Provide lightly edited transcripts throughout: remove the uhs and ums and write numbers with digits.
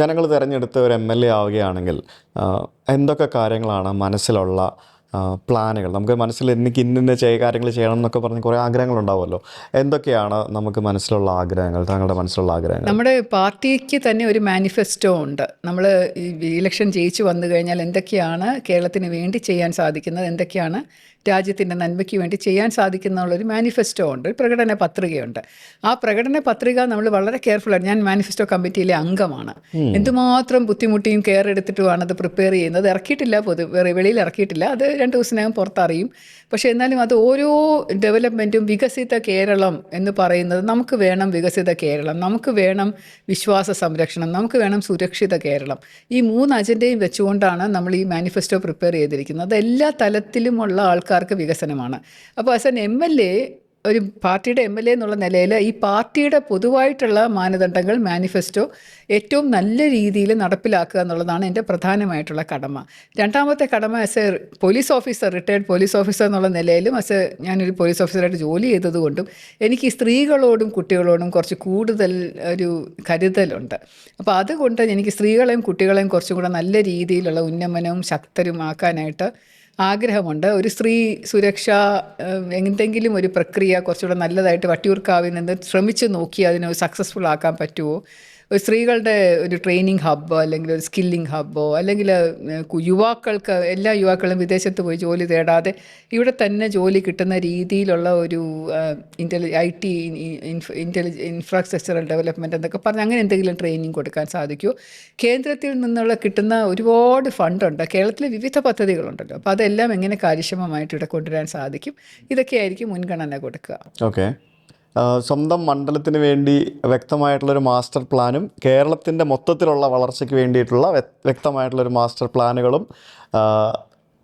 ജനങ്ങൾ തിരഞ്ഞെടുത്ത ഒരു MLA ആവുകയാണെങ്കിൽ എന്തൊക്കെ കാര്യങ്ങളാണ് മനസ്സിലുള്ള പ്ലാനുകൾ? നമുക്ക് മനസ്സിൽ എനിക്ക് ഇന്ന കാര്യങ്ങൾ ചെയ്യണം എന്നൊക്കെ പറഞ്ഞ് കുറേ ആഗ്രഹങ്ങളുണ്ടാവുമല്ലോ. എന്തൊക്കെയാണ് നമുക്ക് മനസ്സിലുള്ള ആഗ്രഹങ്ങൾ, താങ്കളുടെ മനസ്സിലുള്ള ആഗ്രഹങ്ങൾ? നമ്മുടെ പാർട്ടിക്ക് തന്നെ ഒരു മാനിഫെസ്റ്റോ ഉണ്ട്. നമ്മൾ ഇലക്ഷൻ ജയിച്ചു വന്നു കഴിഞ്ഞാൽ എന്തൊക്കെയാണ് കേരളത്തിന് വേണ്ടി ചെയ്യാൻ സാധിക്കുന്നത്, എന്തൊക്കെയാണ് രാജ്യത്തിൻ്റെ നന്മയ്ക്ക് വേണ്ടി ചെയ്യാൻ സാധിക്കുന്നുള്ളൊരു മാനിഫെസ്റ്റോ ഉണ്ട്, ഒരു പ്രകടന പത്രികയുണ്ട്. ആ പ്രകടന പത്രിക നമ്മൾ വളരെ കെയർഫുള്ളാണ്. ഞാൻ മാനിഫെസ്റ്റോ കമ്മിറ്റിയിലെ അംഗമാണ്. എന്തുമാത്രം ബുദ്ധിമുട്ടിയും കെയർ എടുത്തിട്ടുമാണ് അത് പ്രിപ്പയർ ചെയ്യുന്നത്. ഇറക്കിയിട്ടില്ല, വെളിയിൽ ഇറക്കിയിട്ടില്ല, അത് 2 ദിവസത്തിനകം പുറത്തറിയും. പക്ഷേ എന്നാലും അത് ഓരോ ഡെവലപ്മെൻറ്റും വികസിത കേരളം എന്ന് പറയുന്നത്, നമുക്ക് വേണം വികസിത കേരളം, നമുക്ക് വേണം വിശ്വാസ സംരക്ഷണം, നമുക്ക് വേണം സുരക്ഷിത കേരളം. ഈ 3 അജണ്ടയും വെച്ചുകൊണ്ടാണ് നമ്മൾ ഈ മാനിഫെസ്റ്റോ പ്രിപ്പയർ ചെയ്തിരിക്കുന്നത്. അത് എല്ലാ തലത്തിലുമുള്ള ആൾക്കാർക്ക് വികസനമാണ്. അപ്പോൾ ആസ് എൻ MLA, ഒരു പാർട്ടിയുടെ MLA എന്നുള്ള നിലയിൽ ഈ പാർട്ടിയുടെ പൊതുവായിട്ടുള്ള മാനദണ്ഡങ്ങൾ, മാനിഫെസ്റ്റോ ഏറ്റവും നല്ല രീതിയിൽ നടപ്പിലാക്കുക എന്നുള്ളതാണ് എൻ്റെ പ്രധാനമായിട്ടുള്ള കടമ. രണ്ടാമത്തെ കടമ, as A police officer, retired police officer എന്നുള്ള നിലയിലും, ഞാനൊരു പോലീസ് ഓഫീസറായിട്ട് ജോലി ചെയ്തതുകൊണ്ടും എനിക്ക് ഈ സ്ത്രീകളോടും കുട്ടികളോടും കുറച്ച് കൂടുതൽ ഒരു കരുതലുണ്ട്. അപ്പോൾ അതുകൊണ്ട് എനിക്ക് സ്ത്രീകളെയും കുട്ടികളെയും കുറച്ചും കൂടെ നല്ല രീതിയിലുള്ള ഉന്നമനവും ശക്തരുമാക്കാനായിട്ട് ആഗ്രഹമുണ്ട്. ഒരു സ്ത്രീ സുരക്ഷ എന്തെങ്കിലും ഒരു പ്രക്രിയ കുറച്ചുകൂടെ നല്ലതായിട്ട് വട്ടിയൂർക്കാവിൽ നിന്ന് ശ്രമിച്ചു നോക്കി അതിനെ സക്സസ്ഫുൾ ആക്കാൻ പറ്റുമോ? ഒരു സ്ത്രീകളുടെ ഒരു ട്രെയിനിങ് ഹബ്ബോ അല്ലെങ്കിൽ ഒരു സ്കില്ലിംഗ് ഹബ്ബോ, അല്ലെങ്കിൽ യുവാക്കൾക്ക്, എല്ലാ യുവാക്കളും വിദേശത്ത് പോയി ജോലി തേടാതെ ഇവിടെ തന്നെ ജോലി കിട്ടുന്ന രീതിയിലുള്ള ഒരു IT ഇൻഫ്രാസ്ട്രക്ചറൽ ഡെവലപ്മെൻറ്റ് എന്നൊക്കെ പറഞ്ഞ് അങ്ങനെ എന്തെങ്കിലും ട്രെയിനിങ് കൊടുക്കാൻ സാധിക്കുമോ? കേന്ദ്രത്തിൽ നിന്നുള്ള കിട്ടുന്ന ഒരുപാട് ഫണ്ടുണ്ട്, കേരളത്തിലെ വിവിധ പദ്ധതികളുണ്ടല്ലോ. അപ്പോൾ അതെല്ലാം എങ്ങനെ കാര്യക്ഷമമായിട്ട് ഇവിടെ കൊണ്ടുവരാൻ സാധിക്കും, ഇതൊക്കെയായിരിക്കും മുൻഗണന കൊടുക്കുക. ഓക്കെ. സ്വന്തം മണ്ഡലത്തിന് വേണ്ടി വ്യക്തമായിട്ടുള്ളൊരു മാസ്റ്റർ പ്ലാനും കേരളത്തിൻ്റെ മൊത്തത്തിലുള്ള വളർച്ചയ്ക്ക് വേണ്ടിയിട്ടുള്ള വ്യക്തമായിട്ടുള്ളൊരു മാസ്റ്റർ പ്ലാനുകളും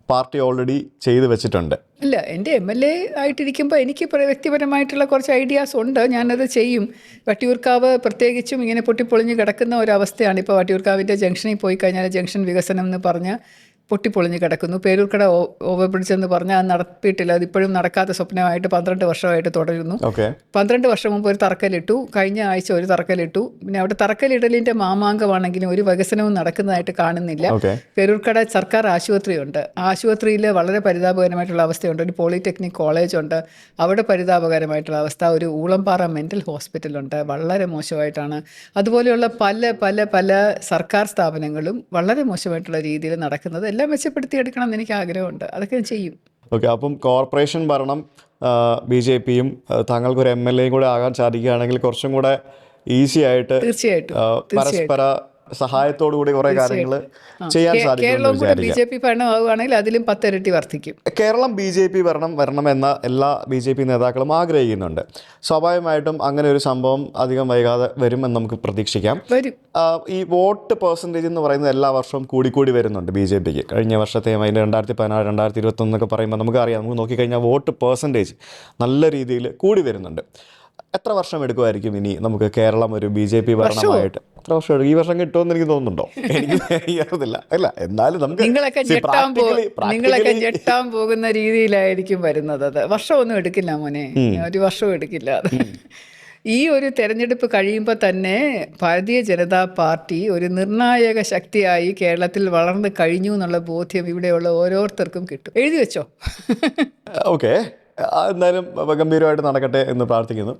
പാർട്ടി ഓൾറെഡി ചെയ്തു വെച്ചിട്ടുണ്ട്. ഇല്ല, എൻ്റെ MLA ആയിട്ടിരിക്കുമ്പോൾ എനിക്ക് വ്യക്തിപരമായിട്ടുള്ള കുറച്ച് ഐഡിയാസ് ഉണ്ട്, ഞാനത് ചെയ്യും. വട്ടിയൂർക്കാവ് പ്രത്യേകിച്ചും ഇങ്ങനെ പൊട്ടിപ്പൊളിഞ്ഞ് കിടക്കുന്ന ഒരവസ്ഥയാണ്. ഇപ്പോൾ വട്ടിയൂർക്കാവിൻ്റെ ജംഗ്ഷനിൽ പോയി കഴിഞ്ഞാൽ ജംഗ്ഷൻ വികസനം എന്ന് പറഞ്ഞ് പൊട്ടിപ്പൊളിഞ്ഞ് കിടക്കുന്നു. പേരൂർക്കട ഓവർ ബ്രിഡ്ജ് എന്ന് പറഞ്ഞാൽ അത് നടത്തിയിട്ടില്ല, അതിപ്പോഴും നടക്കാത്ത സ്വപ്നമായിട്ട് 12 വർഷമായിട്ട് തുടരുന്നു. 12 വർഷം മുമ്പ് ഒരു തറക്കല്ലിട്ടു, കഴിഞ്ഞ ആഴ്ച ഒരു തറക്കല്ലിട്ടു. പിന്നെ അവിടെ തറക്കല്ലിടലിൻ്റെ മാമാങ്കമാണെങ്കിലും ഒരു വികസനവും നടക്കുന്നതായിട്ട് കാണുന്നില്ല. പേരൂർക്കട സർക്കാർ ആശുപത്രിയുണ്ട്, ആശുപത്രിയിൽ വളരെ പരിതാപകരമായിട്ടുള്ള അവസ്ഥയുണ്ട്. ഒരു പോളിടെക്നിക് കോളേജുണ്ട്, അവിടെ പരിതാപകരമായിട്ടുള്ള അവസ്ഥ. ഒരു ഊളംപാറ മെൻ്റൽ ഹോസ്പിറ്റലുണ്ട്, വളരെ മോശമായിട്ടാണ്. അതുപോലെയുള്ള പല പല പല സർക്കാർ സ്ഥാപനങ്ങളും വളരെ മോശമായിട്ടുള്ള രീതിയിൽ നടക്കുന്നത്. എല്ലാം മെച്ചപ്പെടുത്തിയെടുക്കണം എന്ന് എനിക്ക് ആഗ്രഹമുണ്ട്, അതൊക്കെ ഞാൻ ചെയ്യും. ഓക്കെ. അപ്പം കോർപ്പറേഷൻ ഭരണം BJPയും താങ്കൾക്കൊരു MLA കൂടെ ആകാൻ സാധിക്കുകയാണെങ്കിൽ കുറച്ചും കൂടെ ഈസി ആയിട്ട് തീർച്ചയായിട്ടും പരസ്പര സഹായത്തോടു കൂടി കുറേ കാര്യങ്ങൾ ചെയ്യാൻ സാധിക്കും. കേരളവും കൂടെ BJP ഭരണമാവുകയാണെങ്കിൽ അതിലും 10 ഇരട്ടി വർദ്ധിക്കും. കേരളം BJP ഭരണം വരണമെന്ന എല്ലാ BJP നേതാക്കളും ആഗ്രഹിക്കുന്നുണ്ട്. സ്വാഭാവികമായിട്ടും അങ്ങനെ ഒരു സംഭവം അധികം വൈകാതെ വരുമെന്ന് നമുക്ക് പ്രതീക്ഷിക്കാം. ഈ വോട്ട് പെർസെൻറ്റേജ് എന്ന് പറയുന്നത് എല്ലാ വർഷവും കൂടിക്കൂടി വരുന്നുണ്ട് BJPക്ക്. കഴിഞ്ഞ വർഷത്തെ 2016, 2021 എന്നൊക്കെ പറയുമ്പോൾ നമുക്കറിയാം, നമുക്ക് നോക്കിക്കഴിഞ്ഞാൽ വോട്ട് പെർസെൻറ്റേജ് നല്ല രീതിയിൽ കൂടി വരുന്നുണ്ട്. എത്ര വർഷം എടുക്കുമായിരിക്കും ഇനി നമുക്ക് കേരളം ഒരു BJP ഭരണമായിട്ട്? എത്ര വർഷം എടുക്കും? ഈ വർഷം കിട്ടുമെന്ന് എനിക്ക് തോന്നുന്നുണ്ടോ? എനിക്ക് അറിയത്തില്ല. അല്ല, എന്നാലും നമുക്ക് നിങ്ങളൊക്കെ ഞെട്ടാൻ പോകുന്ന രീതിയിലായിരിക്കും വരുന്നത്. അത് വർഷമൊന്നും എടുക്കില്ല മോനെ, ഒരു വർഷവും എടുക്കില്ല. ഈ ഒരു തെരഞ്ഞെടുപ്പ് കഴിയുമ്പോൾ തന്നെ ഭാരതീയ ജനതാ പാർട്ടി ഒരു നിർണായക ശക്തിയായി കേരളത്തിൽ വളർന്നു കഴിഞ്ഞു എന്നുള്ള ബോധ്യം ഇവിടെയുള്ള ഓരോരുത്തർക്കും കിട്ടും. എഴുതി വെച്ചോ. ഓക്കെ, എന്തായാലും ഗംഭീരമായിട്ട് നടക്കട്ടെ എന്ന് പ്രാർത്ഥിക്കുന്നു.